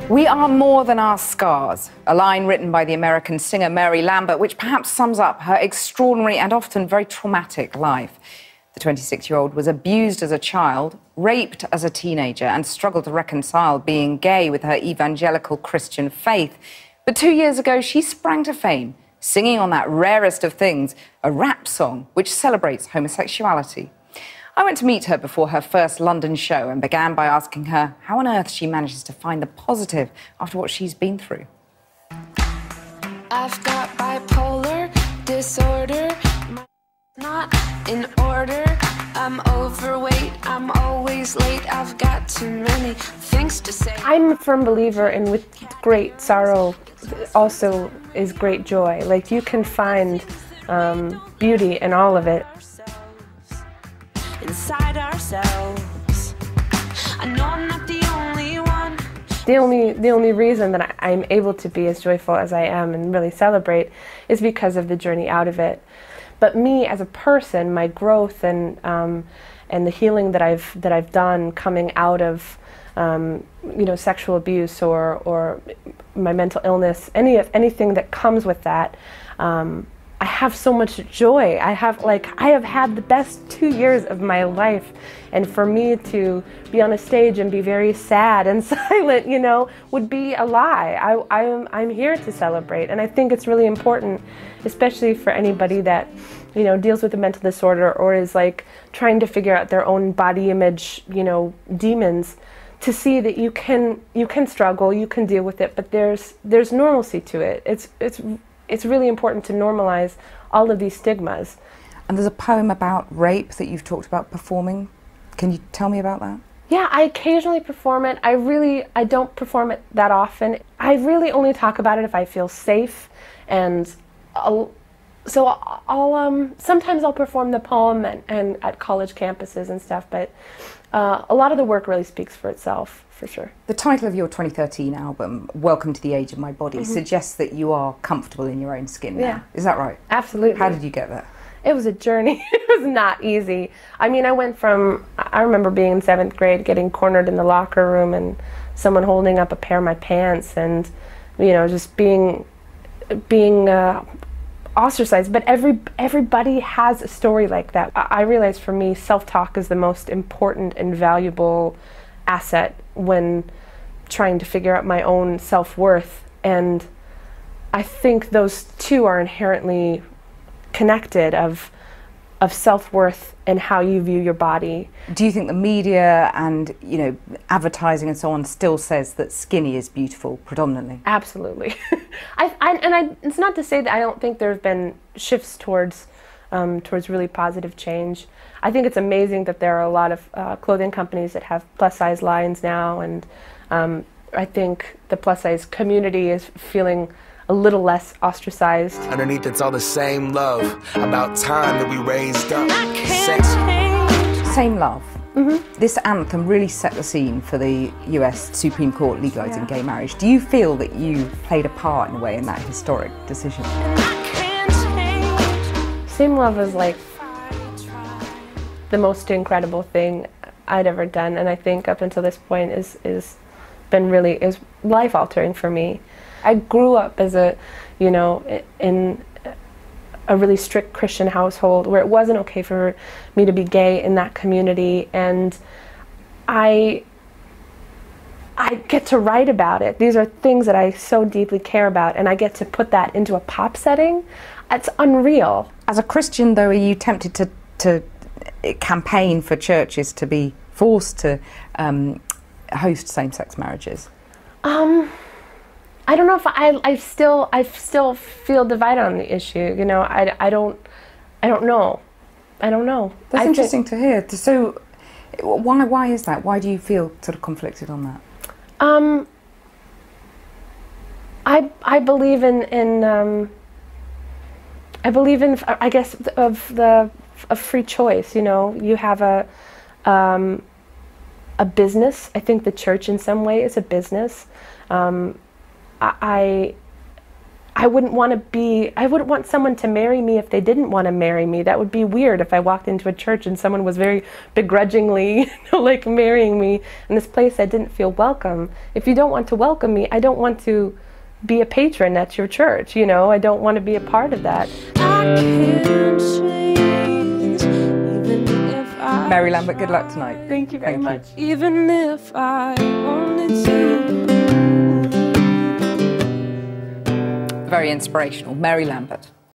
We are more than our scars, a line written by the American singer Mary Lambert, which perhaps sums up her extraordinary and often very traumatic life. The 26-year-old was abused as a child, raped as a teenager, and struggled to reconcile being gay with her evangelical Christian faith. But 2 years ago, she sprang to fame, singing on that rarest of things, a rap song which celebrates homosexuality. I went to meet her before her first London show and began by asking her how on earth she manages to find the positive after what she's been through. I've got bipolar disorder, not in order. I'm overweight, I'm always late, I've got too many things to say. I'm a firm believer in with great sorrow also is great joy. Like, you can find beauty in all of it. Inside ourselves, I know I'm not the only one. The only reason that I'm able to be as joyful as I am and really celebrate is because of the journey out of it. But me as a person, my growth and the healing that I've done coming out of sexual abuse or my mental illness, anything that comes with that. I have so much joy. I have had the best 2 years of my life, and for me to be on a stage and be very sad and silent, would be a lie. I'm here to celebrate, and I think it's really important, especially for anybody that deals with a mental disorder or is like trying to figure out their own body image, demons, to see that you can struggle, you can deal with it, but there's normalcy to it. It's really important to normalize all of these stigmas. And there's a poem about rape that you've talked about performing. Can you tell me about that? Yeah, I occasionally perform it. I don't perform it that often. I really only talk about it if I feel safe, and sometimes I'll perform the poem and at college campuses and stuff, but a lot of the work really speaks for itself, for sure. The title of your 2013 album, Welcome to the Age of My Body, suggests that you are comfortable in your own skin now. Yeah. Is that right? Absolutely. How did you get there? It was a journey. It was not easy. I mean, I remember being in 7th grade, getting cornered in the locker room and someone holding up a pair of my pants and, just being ostracized. But everybody has a story like that. I realized for me, self-talk is the most important and valuable asset when trying to figure out my own self-worth, and I think those two are inherently connected, of self-worth and how you view your body. Do you think the media and advertising and so on still says that skinny is beautiful predominantly? Absolutely. It's not to say that I don't think there have been shifts towards really positive change. I think it's amazing that there are a lot of clothing companies that have plus-size lines now, and I think the plus-size community is feeling a little less ostracized. Underneath it's all the same love, about time that we raised up. Same love. This anthem really set the scene for the US Supreme Court legalizing gay marriage. Do you feel that you played a part in a way in that historic decision? Same love is like the most incredible thing I'd ever done, and I think up until this point is life altering for me. I grew up as in a really strict Christian household where it wasn't okay for me to be gay in that community, and I get to write about it. These are things that I so deeply care about, and I get to put that into a pop setting. It's unreal. As a Christian, though, are you tempted to campaign for churches to be forced to host same-sex marriages? I don't know if I still feel divided on the issue. I don't know. That's interesting to hear. So, why is that? Why do you feel sort of conflicted on that? I believe in I guess of free choice. You have a business. I think the church in some way is a business. I wouldn't want someone to marry me if they didn't want to marry me. That would be weird if I walked into a church and someone was very begrudgingly like marrying me in this place I didn't feel welcome. If you don't want to welcome me, I don't want to be a patron at your church, you know? I don't want to be a part of that. I can't change, even if I Mary Lambert, good luck tonight. Thank you very much. even if I wanted to. Very inspirational. Mary Lambert.